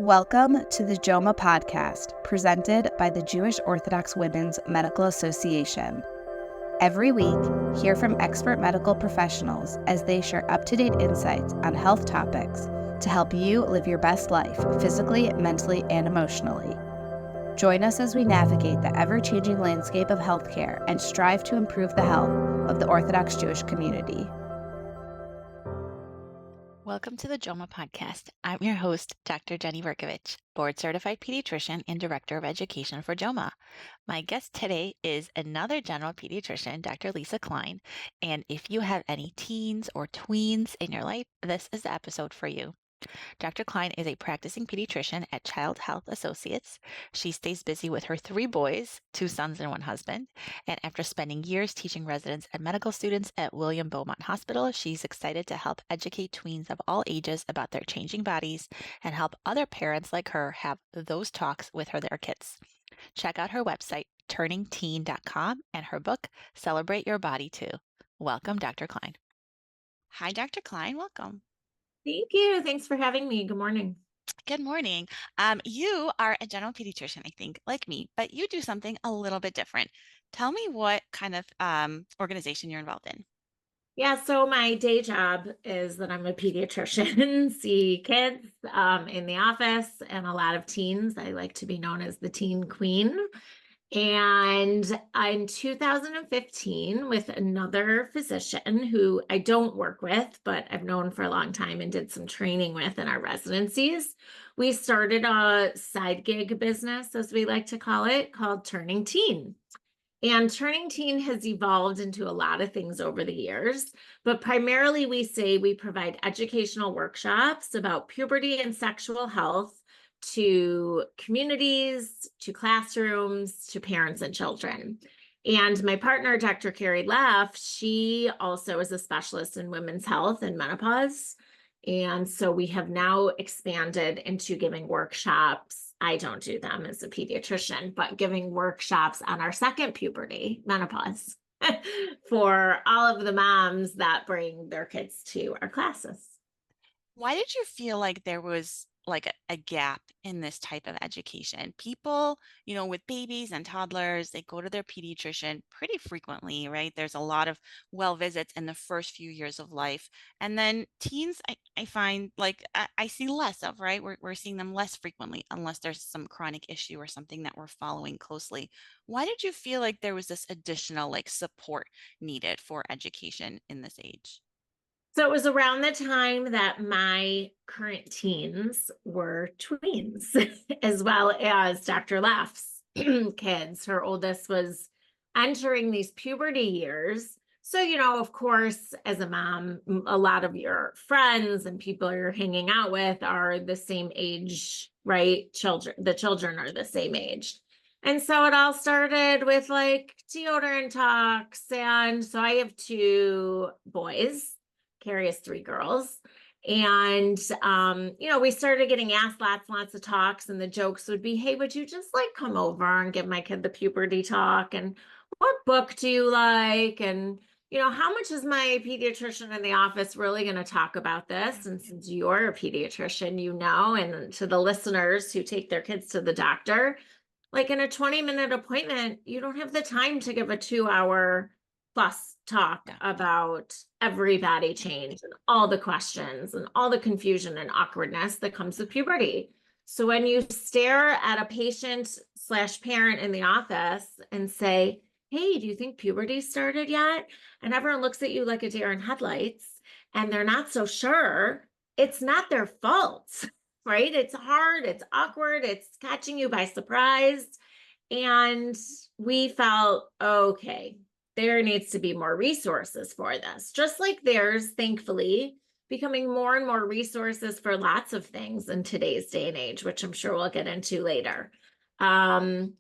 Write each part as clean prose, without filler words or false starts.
Welcome to the JOMA podcast, presented by the Jewish Orthodox Women's Medical Association. Every week, hear from expert medical professionals as they share up-to-date insights on health topics to help you live your best life physically, mentally, and emotionally. Join us as we navigate the ever-changing landscape of healthcare and strive to improve the health of the Orthodox Jewish community. Welcome to the JOMA podcast. I'm your host, Dr. Jenny Verkovich, board-certified pediatrician and director of education for JOMA. My guest today is another general pediatrician, Dr. Lisa Klein, and if you have any teens or tweens in your life, this is the episode for you. Dr. Klein is a practicing pediatrician at Child Health Associates. She stays busy with her 3 boys, 2 sons and 1 husband. And after spending years teaching residents and medical students at William Beaumont Hospital, she's excited to help educate tweens of all ages about their changing bodies and help other parents like her have those talks with their kids. Check out her website, turningteen.com, and her book, Celebrate Your Body Too. Welcome, Dr. Klein. Hi, Dr. Klein. Welcome. Thank you. Thanks for having me. Good morning. Good morning. You are a general pediatrician, I think, like me, but you do something a little bit different. Tell me what kind of organization you're involved in. Yeah, so my day job is that I'm a pediatrician, see kids in the office and a lot of teens. I like to be known as the teen queen. And in 2015, with another physician who I don't work with, but I've known for a long time and did some training with in our residencies, we started a side gig business, as we like to call it, called Turning Teen. And Turning Teen has evolved into a lot of things over the years, but primarily we say we provide educational workshops about puberty and sexual health to communities, to classrooms, to parents and children. And my partner, Dr. Carrie Leff, she also is a specialist in women's health and menopause. And so we have now expanded into giving workshops. I don't do them as a pediatrician, but giving workshops on our second puberty, menopause, for all of the moms that bring their kids to our classes. Why did you feel like there was like a gap in this type of education? People, with babies and toddlers, they go to their pediatrician pretty frequently, right? There's a lot of well visits in the first few years of life. And then teens, I find like I see less of, right? We're seeing them less frequently unless there's some chronic issue or something that we're following closely. Why did you feel like there was this additional like support needed for education in this age? So it was around the time that my current teens were tweens, as well as Dr. Leff's kids. Her oldest was entering these puberty years. So, of course, as a mom, a lot of your friends and people you're hanging out with are the same age, right? The children are the same age. And so it all started with like deodorant talks. And so I have 2 boys. Carrie has 3 girls. And, we started getting asked lots of talks, and the jokes would be, hey, would you just like come over and give my kid the puberty talk? And what book do you like? And, how much is my pediatrician in the office really going to talk about this? And since you're a pediatrician, and to the listeners who take their kids to the doctor, like in a 20-minute appointment, you don't have the time to give a 2-hour plus talk about every body change and all the questions and all the confusion and awkwardness that comes with puberty. So when you stare at a patient/parent in the office and say, hey, do you think puberty started yet? And everyone looks at you like a deer in headlights and they're not so sure, it's not their fault, right? It's hard, it's awkward, it's catching you by surprise. And we felt, okay, there needs to be more resources for this, just like there's, thankfully, becoming more and more resources for lots of things in today's day and age, which I'm sure we'll get into later. And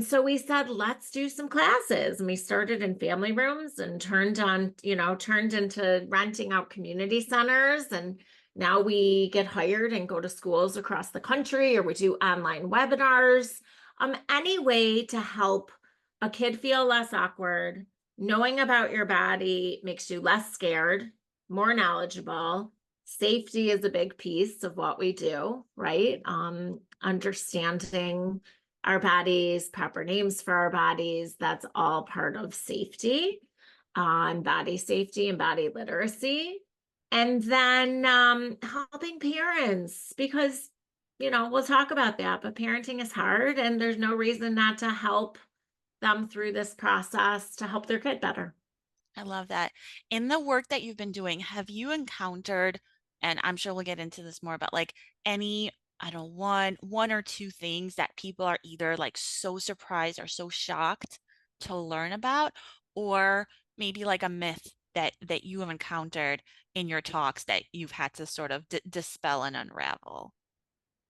so we said, let's do some classes. And we started in family rooms and turned into renting out community centers. And now we get hired and go to schools across the country, or we do online webinars. Any way to help a kid feel less awkward. Knowing about your body makes you less scared, more knowledgeable, Safety is a big piece of what we do, right? Understanding our bodies, proper names for our bodies, that's all part of safety, body safety and body literacy. And then helping parents, because, we'll talk about that, but parenting is hard and there's no reason not to help them through this process to help their kid better. I love that. In the work that you've been doing, have you encountered, and I'm sure we'll get into this more, but like any, I don't know, one or two things that people are either like so surprised or so shocked to learn about, or maybe like a myth that you have encountered in your talks that you've had to sort of dispel and unravel?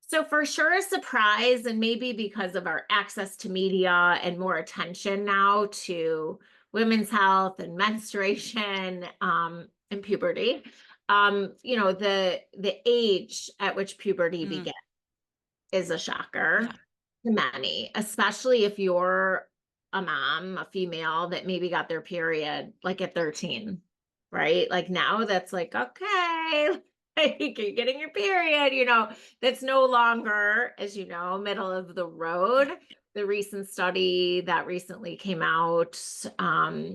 So for sure, a surprise, and maybe because of our access to media and more attention now to women's health and menstruation, and puberty, the age at which puberty Mm, begins is a shocker yeah, to many, especially if you're a mom, a female that maybe got their period like at 13, right? Like now that's like, okay, like you're getting your period, that's no longer, as you know, middle of the road. yeah, The recent study that recently came out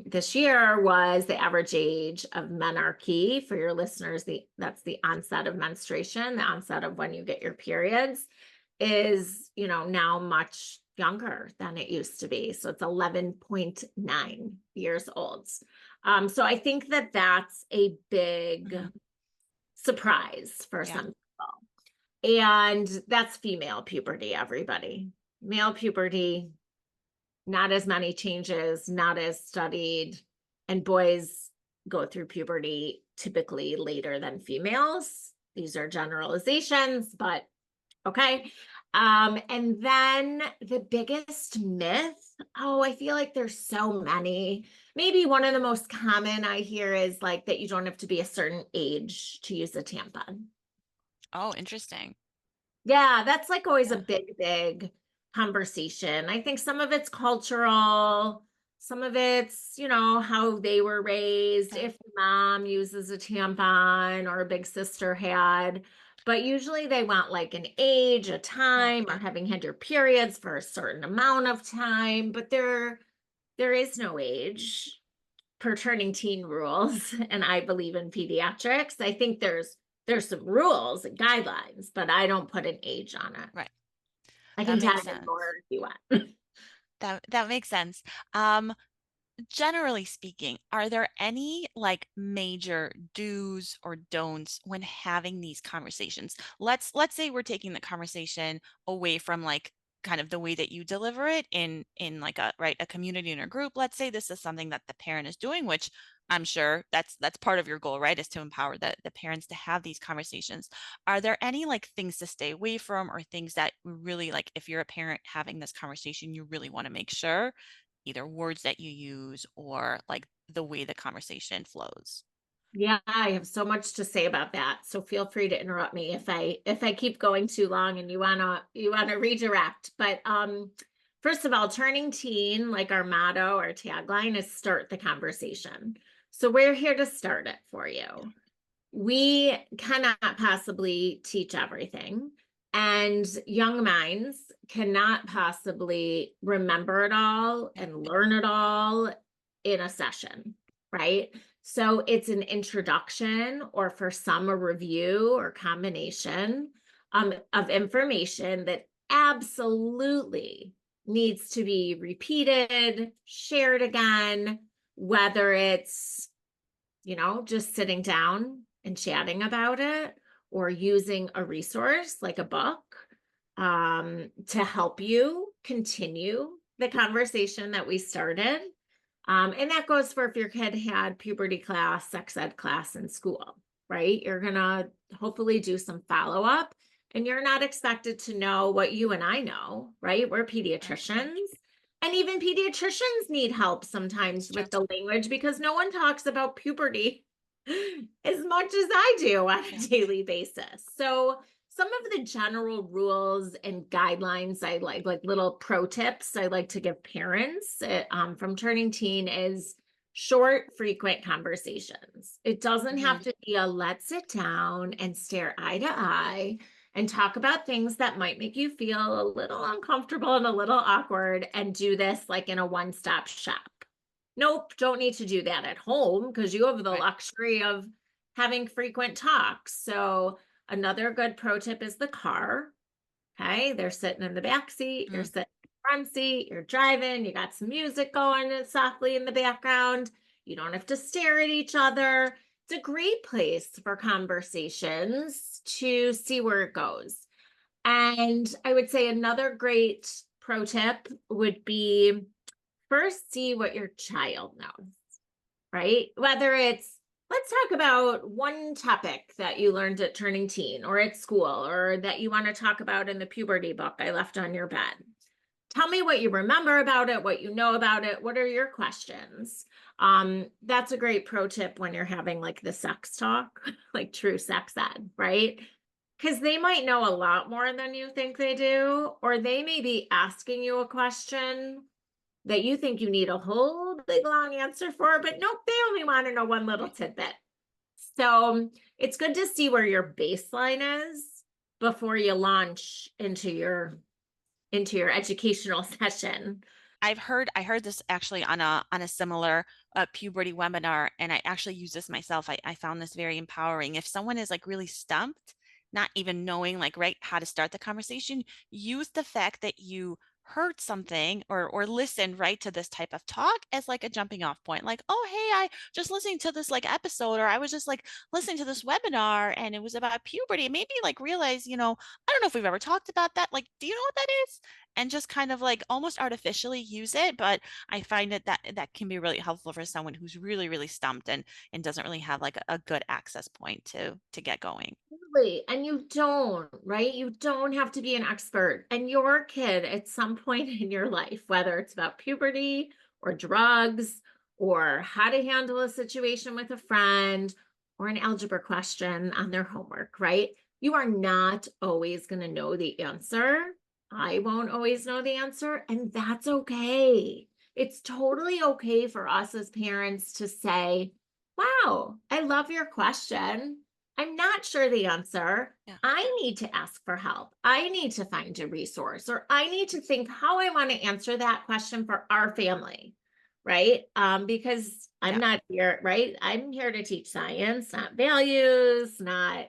this year was the average age of menarche. For your listeners, that's the onset of menstruation, the onset of when you get your periods is, now much younger than it used to be. So it's 11.9 years old. So I think that that's a big mhm, surprise for yeah, some people. And that's female puberty, everybody. Male puberty, not as many changes, not as studied. And boys go through puberty typically later than females. These are generalizations, but okay. And then the biggest myth, oh, I feel like there's so many. Maybe one of the most common I hear is like that you don't have to be a certain age to use a tampon. oh, interesting. Yeah, that's like always a Yeah, big conversation. I think some of it's cultural, some of it's, how they were raised, yeah, if the mom uses a tampon or a big sister had. But usually they want like an age, a yeah, time, or having had your periods for a certain amount of time. But there is no age per turning teen rules. And I believe in pediatrics. I think there's some rules and guidelines, but I don't put an age on it. right. I can That makes dive in sense. more if you want. That makes sense. Um, Generally speaking, are there any like major do's or don'ts when having these conversations? Let's say we're taking the conversation away from like kind of the way that you deliver it in like a community in a group. Let's say this is something that the parent is doing, which I'm sure that's part of your goal, right? Is to empower the parents to have these conversations. Are there any like things to stay away from or things that really like if you're a parent having this conversation, you really want to make sure either words that you use or like the way the conversation flows? Yeah, I have so much to say about that. So feel free to interrupt me if I keep going too long and you wanna redirect. But first of all, turning teen, like our motto, our tagline is start the conversation. So we're here to start it for you. We cannot possibly teach everything, and young minds cannot possibly remember it all Yeah. and learn it all in a session, right? So it's an introduction, or for some, a review or combination of information that absolutely needs to be repeated, shared again, whether it's just sitting down and chatting about it, or using a resource like a book to help you continue the conversation that we started. And that goes for if your kid had puberty class, sex ed class in school, right? You're going to hopefully do some follow up, and you're not expected to know what you and I know, right? We're Right. pediatricians. And even pediatricians need help It's sometimes true. with the language, because no one talks about puberty as much as I do on a Yeah. daily basis. So some of the general rules and guidelines I like little pro tips I like to give parents from turning teen is short, frequent conversations. It doesn't have Mhm. to be a let's sit down and stare eye to eye and talk about things that might make you feel a little uncomfortable and a little awkward and do this like in a one-stop shop. Nope, don't need to do that at home because you have the Right. luxury of having frequent talks. So another good pro tip is the car. Okay, they're sitting in the back seat, you're Mm. sitting in the front seat, you're driving, you got some music going softly in the background. You don't have to stare at each other. It's a great place for conversations to see where it goes. And I would say another great pro tip would be first see what your child knows, right? Whether it's, let's talk about one topic that you learned at turning teen or at school or that you want to talk about in the puberty book I left on your bed. Tell me what you remember about it, what you know about it. What are your questions? That's a great pro tip when you're having like the sex talk, like true sex ed, right? Because they might know a lot more than you think they do, or they may be asking you a question that you think you need a whole big long answer for, but nope, they only want to know one little Right. tidbit. So it's good to see where your baseline is before you launch into your educational session. I heard this actually on a similar puberty webinar, and I actually use this myself. I found this very empowering. If someone is like really stumped, not even knowing like right how to start the conversation, use the fact that you heard something or listened right to this type of talk as like a jumping off point. Like, oh hey, I just listening to this like episode, or I was just like listening to this webinar and it was about puberty. Maybe like realize, I don't know if we've ever talked about that. Like, do you know what that is? And just kind of like almost artificially use it. But I find that can be really helpful for someone who's really, really stumped and doesn't really have like a good access point to get going. Absolutely. And you don't, right? You don't have to be an expert. And your kid at some point in your life, whether it's about puberty or drugs or how to handle a situation with a friend or an algebra question on their homework, right? You are not always going to know the answer. I won't always know the answer, and that's okay. It's totally okay for us as parents to say, wow, I love your question. I'm not sure the answer. Yeah. I need to ask for help. I need to find a resource, or I need to think how I want to answer that question for our family, right? Because I'm Yeah. not here, right? I'm here to teach science, not values, not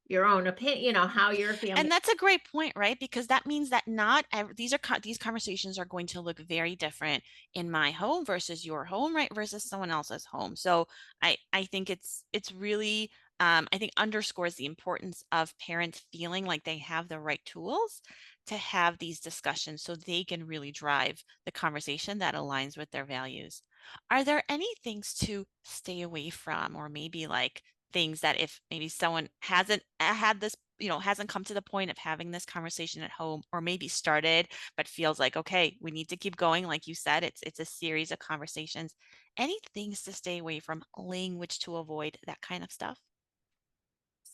your own opinion, how your And family. that's a great point, right? Because that means that not these conversations are going to look very different in my home versus your home, right? Versus someone else's home. So I think it's really I think underscores the importance of parents feeling like they have the right tools to have these discussions so they can really drive the conversation that aligns with their values. Are there any things to stay away from, or maybe like things that if maybe someone hasn't had this, hasn't come to the point of having this conversation at home, or maybe started but feels like, okay, we need to keep going, like you said, it's a series of conversations. Any things to stay away from, language to avoid, that kind of stuff?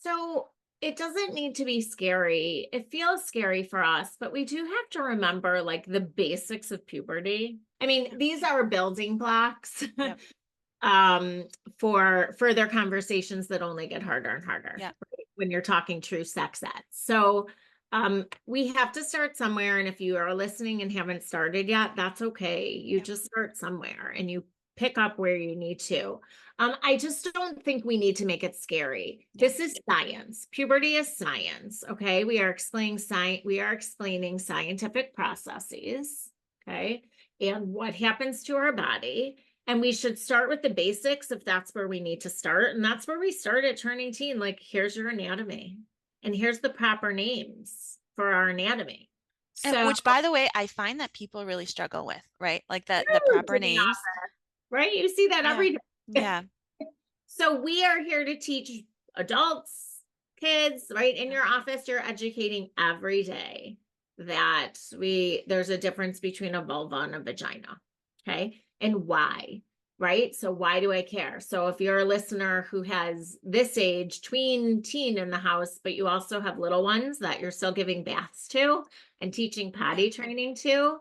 So it doesn't need to be scary. It feels scary for us, but we do have to remember like the basics of puberty. I mean, these are building blocks Yep. um for further conversations that only get harder and harder, Yeah. right, when you're talking true sex ed. So we have to start somewhere, and if you are listening and haven't started yet, that's okay. You Yep. just start somewhere and you pick up where you need to. I just don't think we need to make it scary. Yeah. This is science. Puberty is science. Okay, we are explaining science. We are explaining scientific processes. Okay, and what happens to our body. And we should start with the basics if that's where we need to start. And that's where we start at turning teen. Like, here's your anatomy, and here's the proper names for our anatomy. And So, which, by the way, I find that people really struggle with, right? Like the huge proper in the names. office, right? You see that Yeah. every day. Yeah. So we are here to teach adults, kids, right? In Yeah. your office, you're educating every day that there's a difference between a vulva and a vagina. Okay. And why? Right. So why do I care? So if you're a listener who has this age, tween, teen in the house, but you also have little ones that you're still giving baths to and teaching Yeah. potty training to,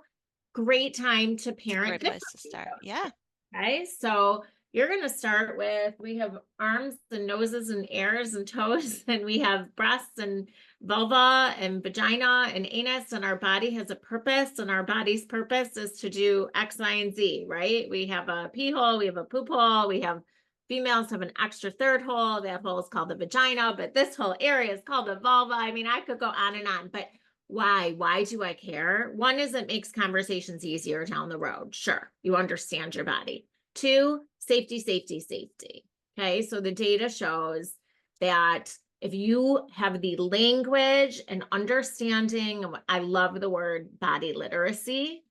great time to It's a parent great place to differently. start. Yeah. Okay. So you're going to start with, we have arms and noses and ears and toes, and we have breasts and vulva and vagina and anus, and our body has a purpose, and our body's purpose is to do X, Y, and Z, right? We have a pee hole, we have a poop hole, we have females have an extra third hole. That hole is called the vagina, but this whole area is called the vulva. I mean, I could go on and on, but why? Why do I care? One is it makes conversations easier down the road. Sure, you understand your body. Two, safety, safety, safety. Okay, so the data shows that if you have the language and understanding, I love the word body literacy,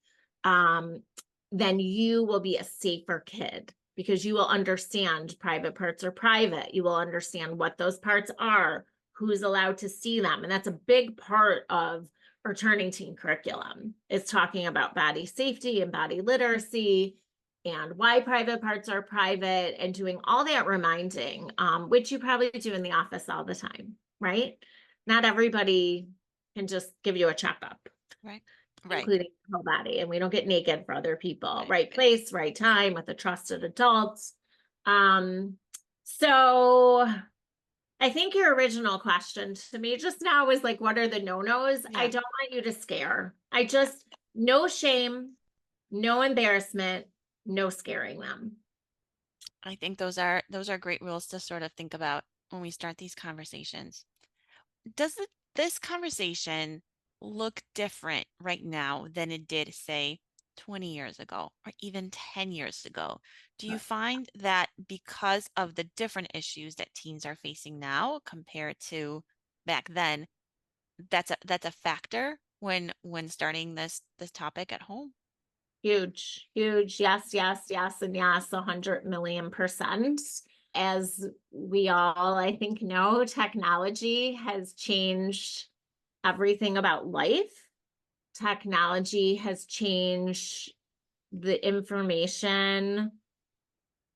then you will be a safer kid because you will understand private parts are private. You will understand what those parts are, who's allowed to see them. And that's a big part of our turning teen curriculum, is talking about body safety and body literacy and why private parts are private, and doing all that reminding, which you probably do in the office all the time, right? Not everybody can just give you a checkup. Right. Including the whole body, and we don't get naked for other people. Right. Place, right time with a trusted adult. So I think your original question to me just now was like, what are the no-nos? Yeah. I don't want you to scare. I just, no shame, no embarrassment, no scaring them. I think those are great rules to sort of think about when we start these conversations. Does this conversation look different right now than it did, say, 20 years ago or even 10 years ago? Do you find that because of the different issues that teens are facing now compared to back then, that's a factor when starting this topic at home? Huge, huge. Yes, yes, yes, and yes, 100,000,000%. As we all, I think, know, technology has changed everything about life. Technology has changed the information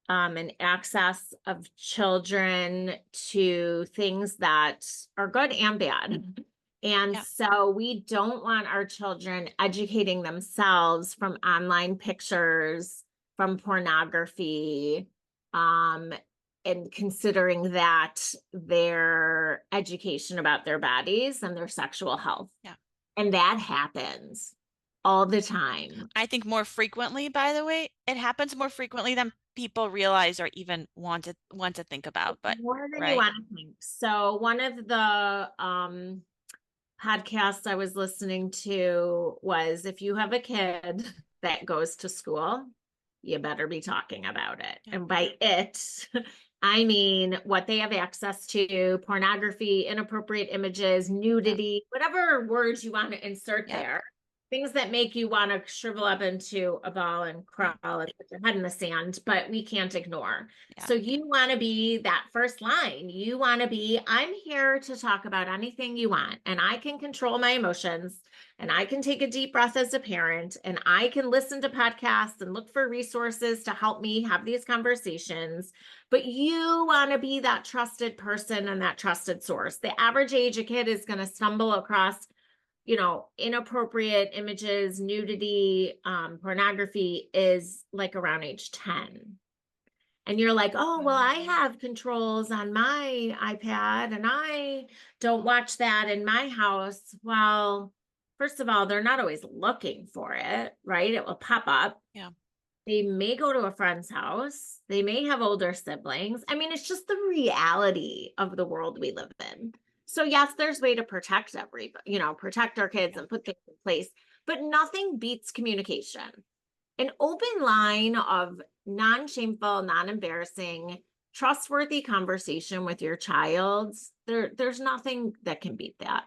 and access of children to things that are good and bad. And Yeah. so we don't want our children educating themselves from online pictures, from pornography, and considering that their education about their bodies and their sexual health. Yeah. And that happens all the time. I think more frequently, by the way, it happens more frequently than people realize or even want to think about, but More than you right. want to think. So one of the podcasts I was listening to was, if you have a kid that goes to school, you better be talking about it. Yeah. And by it, I mean what they have access to: pornography, inappropriate images, nudity, whatever words you want to insert there. Things that make you want to shrivel up into a ball and crawl and put your head in the sand, but we can't ignore. Yeah. So you want to be that first line. You want to be, I'm here to talk about anything you want, and I can control my emotions, and I can take a deep breath as a parent, and I can listen to podcasts and look for resources to help me have these conversations. But you want to be that trusted person and that trusted source. The average age a kid is going to stumble across, inappropriate images, nudity, pornography is like around age 10. And you're like, oh, well, I have controls on my iPad and I don't watch that in my house. Well, first of all, they're not always looking for it, right? It will pop up. Yeah. They may go to a friend's house. They may have older siblings. I mean, it's just the reality of the world we live in. So yes, there's a way to protect everybody, protect our kids and put things in place, but nothing beats communication. An open line of non-shameful, non-embarrassing, trustworthy conversation with your child, there's nothing that can beat that.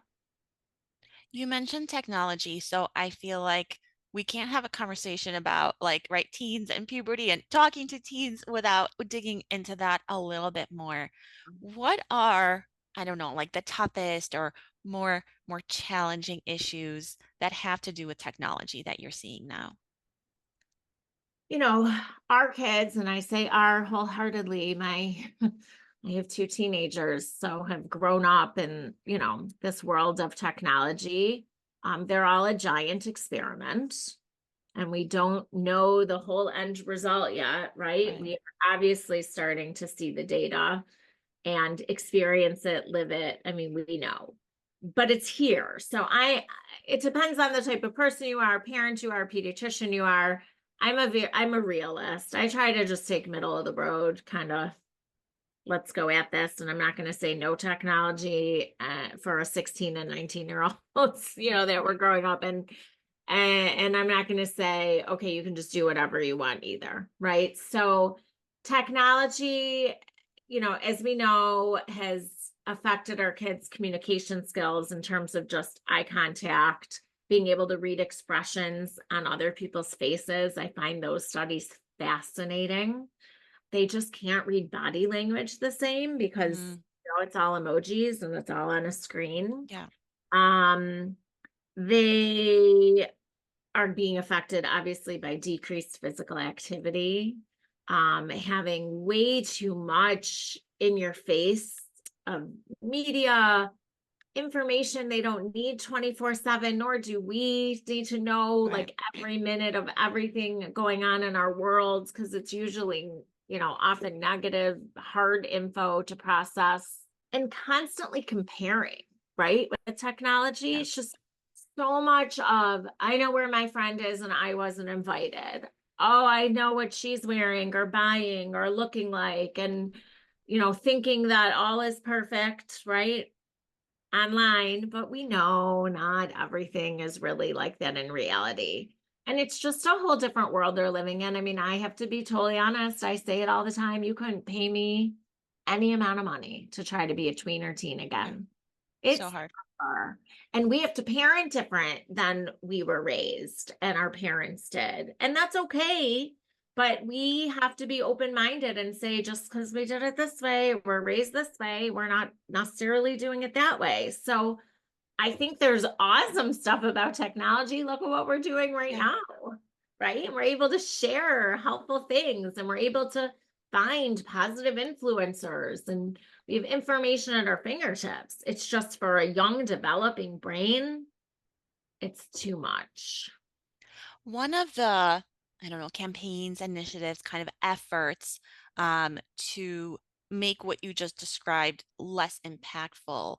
You mentioned technology, so I feel like we can't have a conversation about teens and puberty and talking to teens without digging into that a little bit more. What are, I don't know, like the toughest or more challenging issues that have to do with technology that you're seeing now? Our kids, and I say our wholeheartedly, I have 2 teenagers, so have grown up in, this world of technology. They're all a giant experiment. and we don't know the whole end result yet, right? Right. We are obviously starting to see the data and experience it, live it. I mean, we know, but it's here. So it depends on the type of person you are, parent you are, pediatrician you are. I'm a realist. I try to just take middle of the road, kind of, let's go at this. And I'm not going to say no technology for a 16 and 19-year-olds, that we're growing up and I'm not going to say, okay, you can just do whatever you want either. Right. So technology, as we know, has affected our kids' communication skills in terms of just eye contact, being able to read expressions on other people's faces. I find those studies fascinating. They just can't read body language the same because it's all emojis and it's all on a screen. Yeah. They are being affected obviously by decreased physical activity, having way too much in your face of media information they don't need 24/7, nor do we need to know like every minute of everything going on in our worlds, because it's usually often negative, hard info to process, and constantly comparing, right, with technology. It's just so much of, I know where my friend is and I wasn't invited. Oh, I know what she's wearing or buying or looking like, and thinking that all is perfect, right, online, but we know not everything is really like that in reality. And it's just a whole different world they're living in. I mean, I have to be totally honest. I say it all the time. You couldn't pay me any amount of money to try to be a tween or teen again. So It's hard. tougher. And we have to parent different than we were raised and our parents did. And that's okay. But we have to be open-minded and say, just because we did it this way, we're raised this way, we're not necessarily doing it that way. So I think there's awesome stuff about technology. Look at what we're doing right now, right? And we're able to share helpful things, and we're able to find positive influencers, and we have information at our fingertips. It's just for a young developing brain, it's too much. One of the, I don't know, campaigns, initiatives, kind of efforts to make what you just described less impactful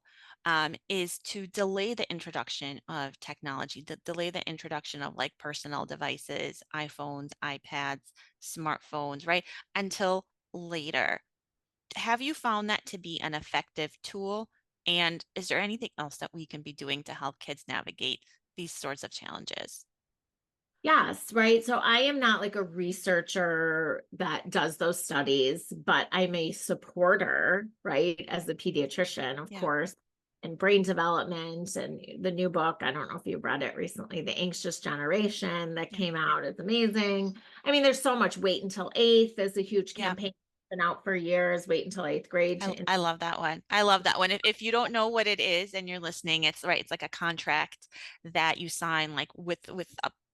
is to delay the introduction of technology, to delay the introduction of like personal devices, iPhones, iPads, smartphones, right? Until later. Have you found that to be an effective tool? And is there anything else that we can be doing to help kids navigate these sorts of challenges? Yes, right. So I am not like a researcher that does those studies, but I'm a supporter, right, as a pediatrician, of Yeah. course, and brain development. And the new book, I don't know if you read it recently, The Anxious Generation, that Yeah. came out, is amazing. I mean, there's so much. Wait Until Eighth is a huge Yeah. campaign, been out for years. Wait until eighth grade I love that one. I love that one. If you don't know what it is and you're listening, it's right. It's like a contract that you sign, like with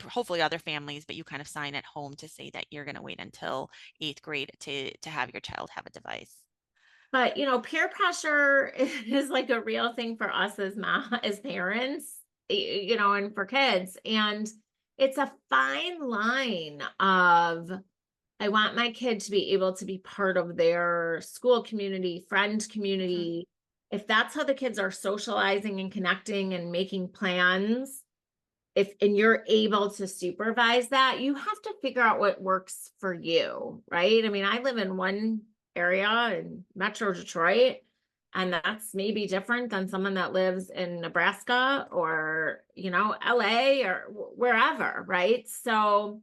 hopefully other families, but you kind of sign at home to say that you're going to wait until eighth grade to have your child have a device. But peer pressure is like a real thing for us as as parents, and for kids. And it's a fine line of, I want my kid to be able to be part of their school community, friend Mhm. community. If that's how the kids are socializing and connecting and making plans, and you're able to supervise that, you have to figure out what works for you, right? I mean, I live in one area in Metro Detroit, and that's maybe different than someone that lives in Nebraska or, LA or wherever, right? So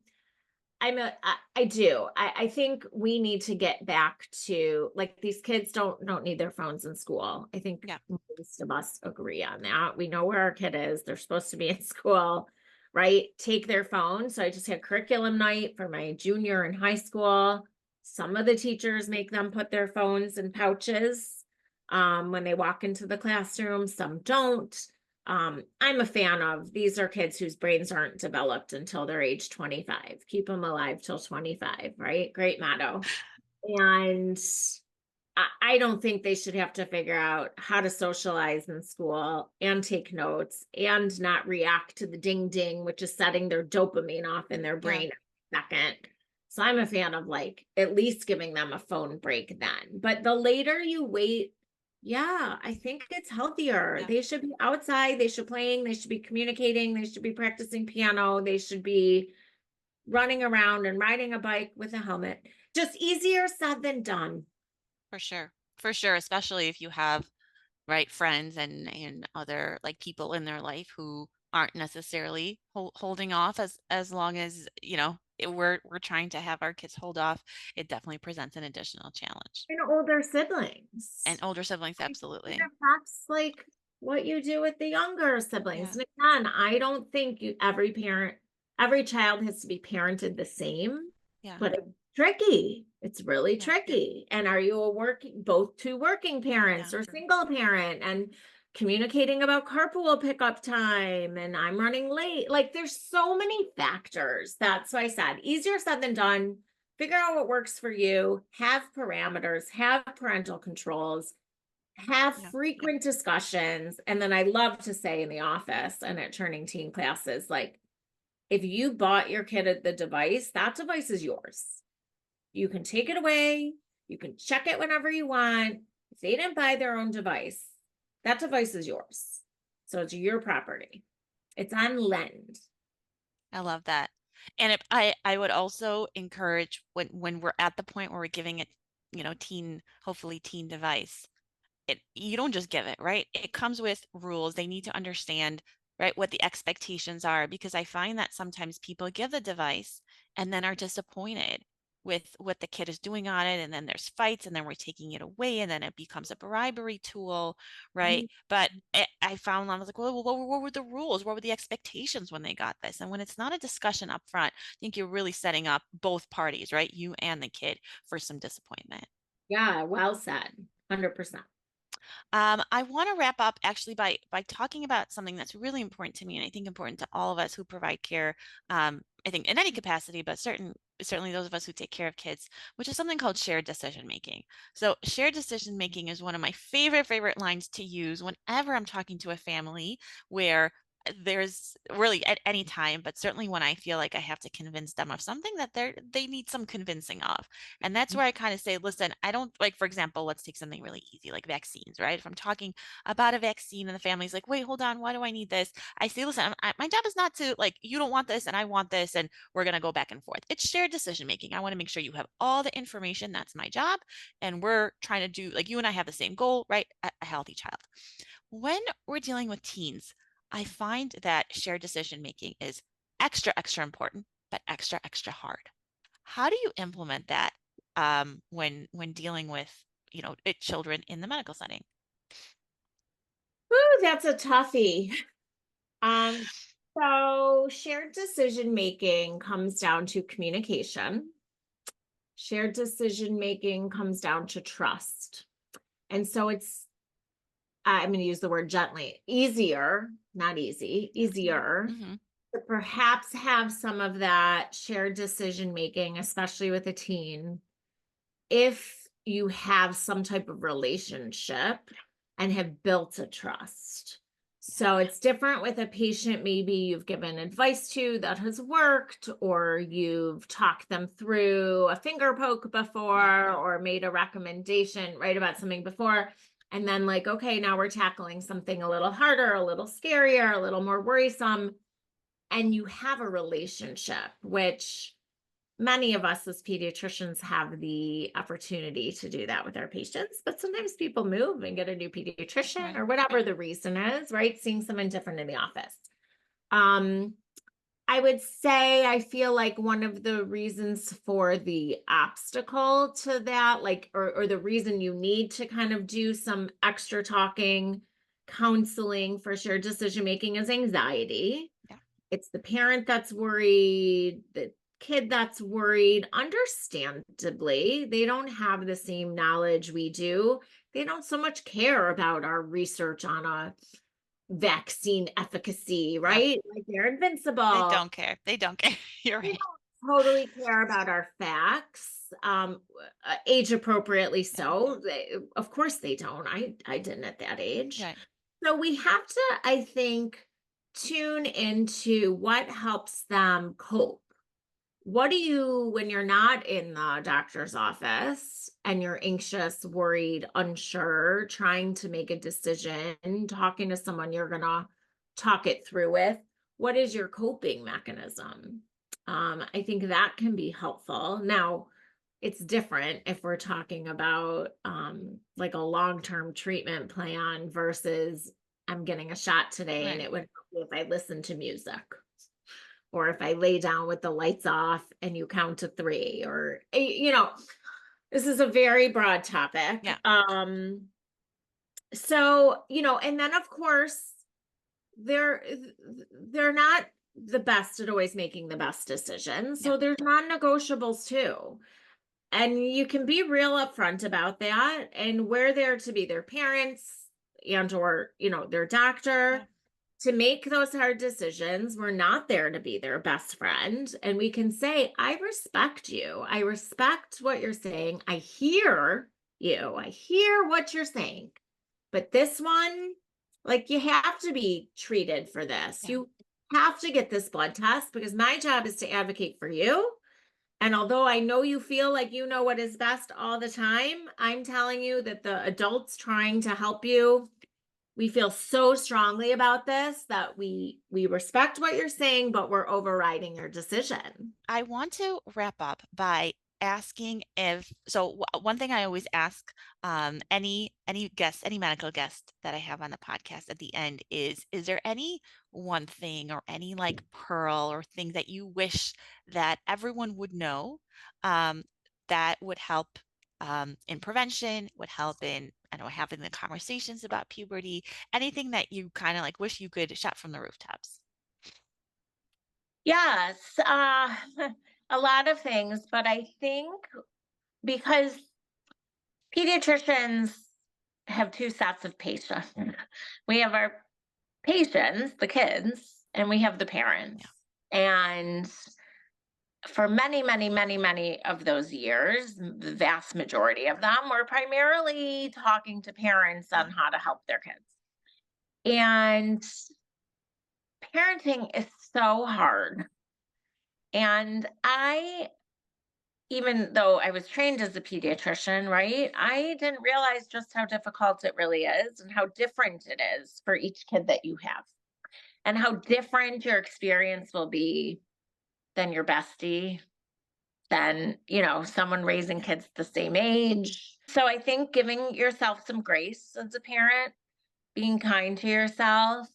I think we need to get back to, like, these kids don't need their phones in school. I think Yeah. most of us agree on that. We know where our kid is. They're supposed to be in school, right? Take their phone. So I just had curriculum night for my junior in high school. Some of the teachers make them put their phones in pouches when they walk into the classroom. Some don't. I'm a fan of, these are kids whose brains aren't developed until they're age 25. Keep them alive till 25, right? Great motto. And I don't think they should have to figure out how to socialize in school and take notes and not react to the ding ding, which is setting their dopamine off in their Yeah, brain in a second. So I'm a fan of like at least giving them a phone break then. But the later you wait, yeah, I think it's healthier. yeah. They should be outside, they should be playing, they should be communicating, they should be practicing piano, they should be running around and riding a bike with a helmet. Just easier said than done. For sure. For sure, especially if you have right friends and other like people in their life who aren't necessarily holding off as long as, we're trying to have our kids hold off. It definitely presents an additional challenge. And older siblings. And older siblings, It absolutely. affects like what you do with the younger Yeah. siblings. And again, I don't think every child has to be parented the same, Yeah. but it's tricky. It's really Yeah. tricky. And are you both two working parents Yeah. or single parent and communicating about carpool pickup time and I'm running late? Like there's so many factors. That's why I said easier said than done. Figure out what works for you, have parameters, have parental controls, have Yeah. frequent discussions. And then I love to say in the office and at turning teen classes, like, if you bought your kid the device, that device is yours. You can take it away. You can check it whenever you want. If they didn't buy their own device, that device is yours. So it's your property. It's on lend. I love that. And I would also encourage when we're at the point where we're giving it, hopefully teen device, you don't just give it, right? It comes with rules. They need to understand, right, what the expectations are, because I find that sometimes people give the device and then are disappointed with what the kid is doing on it, and then there's fights, and then we're taking it away, and then it becomes a bribery tool, right? But I found I was like, well, what were the rules? What were the expectations when they got this? And when it's not a discussion up front, I think you're really setting up both parties, right, you and the kid, for some disappointment. Yeah, well said. 100%. I want to wrap up actually by talking about something that's really important to me, and I think important to all of us who provide care. I think in any capacity, but certainly those of us who take care of kids, which is something called shared decision making. So shared decision making is one of my favorite lines to use whenever I'm talking to a family where there's really at any time, but certainly when I feel like I have to convince them of something that they need some convincing of. And that's where I kind of say, listen, I don't like, for example, let's take something really easy like vaccines, right? If I'm talking about a vaccine and the family's like, wait, hold on, why do I need this? I say, listen, my job is not to like, you don't want this and I want this, and we're going to go back and forth. It's shared decision making. I want to make sure you have all the information. That's my job. And we're trying to do, like, you and I have the same goal, right? A healthy child. When we're dealing with teens, I find that shared decision making is extra important, but extra hard. How do you implement that when dealing with children in the medical setting? Ooh, that's a toughie. Um, so shared decision making comes down to communication. Shared decision making comes down to trust. And so I'm going to use the word gently, easier, not easy, easier Mm-hmm. to perhaps have some of that shared decision making, especially with a teen, if you have some type of relationship and have built a trust. So it's different with a patient maybe you've given advice to that has worked, or you've talked them through a finger poke before, or made a recommendation, right, about something before. And then like, okay, now we're tackling something a little harder, a little scarier, a little more worrisome. And you have a relationship, which many of us as pediatricians have the opportunity to do that with our patients, but sometimes people move and get a new pediatrician Right. or whatever the reason is, right? Seeing someone different in the office. I would say I feel like one of the reasons for the obstacle to that, like, or the reason you need to kind of do some extra talking, counseling for shared decision making is anxiety. Yeah. It's the parent that's worried, the kid that's worried. Understandably, they don't have the same knowledge we do. They don't so much care about our research on a vaccine efficacy, Yeah. right? Like they're They invincible. don't care. They don't care. You're They right. don't totally care about our facts, age appropriately so. Of course they don't. I didn't at that age. Right. So we have to, I think, tune into what helps them cope. What do you, when you're not in the doctor's office and you're anxious, worried, unsure, trying to make a decision, talking to someone you're going to talk it through with, what is your coping mechanism? I think that can be helpful. Now, it's different if we're talking about like a long-term treatment plan versus I'm getting a shot today and Right. it would help me if I listen to music or if I lay down with the lights off and you count to three, or this is a very broad topic. Yeah. So, and then of course they're they're not the best at always making the best decisions. Yeah. So there's non-negotiables too. And you can be real upfront about that. And we're there to be their parents and or, their doctor. Yeah. To make those hard decisions. We're not there to be their best friend. And we can say, I respect you. I respect what you're saying. I hear you. I hear what you're saying. But this one, like, you have to be treated for this. Yeah. You have to get this blood test because my job is to advocate for you. And although I know you feel like you know what is best all the time, I'm telling you that the adults trying to help you, we feel so strongly about this that we respect what you're saying, but we're overriding your decision. I want to wrap up by asking if one thing I always ask any guest, any medical guest that I have on the podcast at the end is there any one thing or any like pearl or thing that you wish that everyone would know um, that would help in prevention, would help in I know having the conversations about puberty, anything that you kind of like wish you could shout from the rooftops? Yes, a lot of things, but I think because pediatricians have two sets of patients. We have our patients, the kids, and we have the parents. And for many, many, many, many of those years, the vast majority of them were primarily talking to parents on how to help their kids. And parenting is so hard. And even though I was trained as a pediatrician, right, I didn't realize just how difficult it really is and how different it is for each kid that you have, and how different your experience will be than your bestie, than, someone raising kids the same age. So I think giving yourself some grace as a parent, being kind to yourself,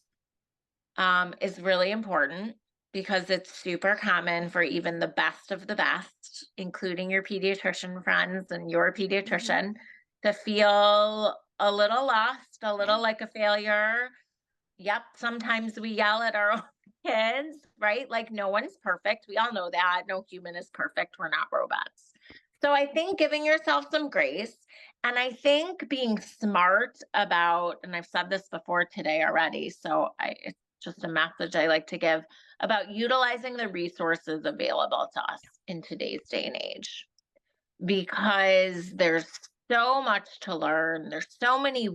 is really important because it's super common for even the best of the best, including your pediatrician friends and your Mhm. pediatrician, to feel a little lost, a Yeah. little like a failure. Yep, sometimes we yell at our own kids, right? Like, no one's perfect. We all know that. No human is perfect. We're not robots. So I think giving yourself some grace, and I think being smart about, and I've said this before today already, so it's just a message I like to give about utilizing the resources available to us in today's day and age, because there's so much to learn. There's so many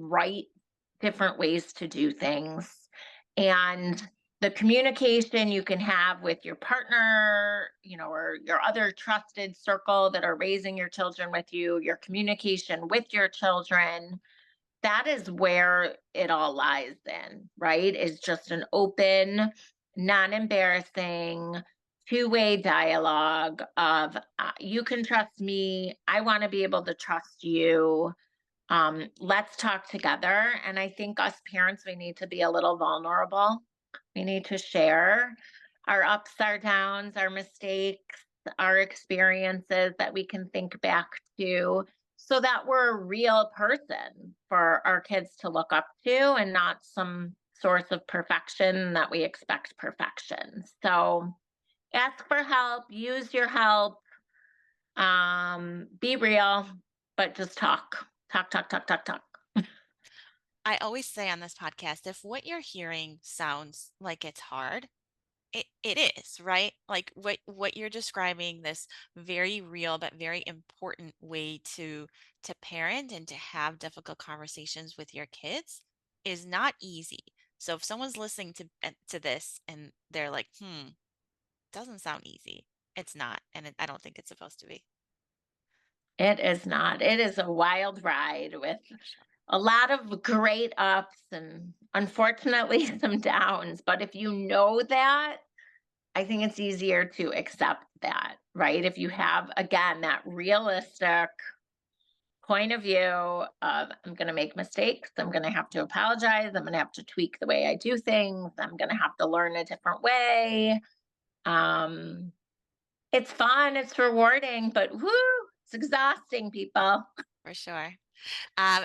different ways to do things. And the communication you can have with your partner, or your other trusted circle that are raising your children with you, your communication with your children, that is where it all lies in, right? Is just an open, non-embarrassing, two-way dialogue of you can trust me. I want to be able to trust you. Let's talk together. And I think us parents, we need to be a little vulnerable. We need to share our ups, our downs, our mistakes, our experiences that we can think back to, so that we're a real person for our kids to look up to and not some source of perfection that we expect perfection. So ask for help, use your help, be real, but just talk. Talk, talk, talk, talk, talk. I always say on this podcast, if what you're hearing sounds like it's hard, It is, right? Like what you're describing, this very real but very important way to parent and to have difficult conversations with your kids is not easy. So if someone's listening to this and they're like, doesn't sound easy. It's not, and I don't think it's supposed to be. It is not. It is a wild ride with For sure. a lot of great ups and unfortunately some downs. But if you know that, I think it's easier to accept that, right? If you have, again, that realistic point of view of I'm going to make mistakes, I'm going to have to apologize, I'm going to have to tweak the way I do things, I'm going to have to learn a different way. Um, it's fun, it's rewarding, but whoo, it's exhausting, people. For sure.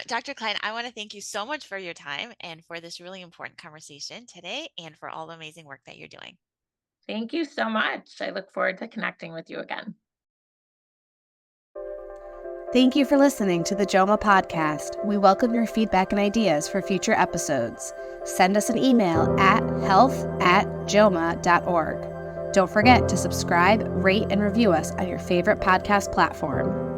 Dr. Klein, I want to thank you so much for your time and for this really important conversation today and for all the amazing work that you're doing. Thank you so much. I look forward to connecting with you again. Thank you for listening to the JOMA podcast. We welcome your feedback and ideas for future episodes. Send us an email at health@joma.org. Don't forget to subscribe, rate, and review us on your favorite podcast platform.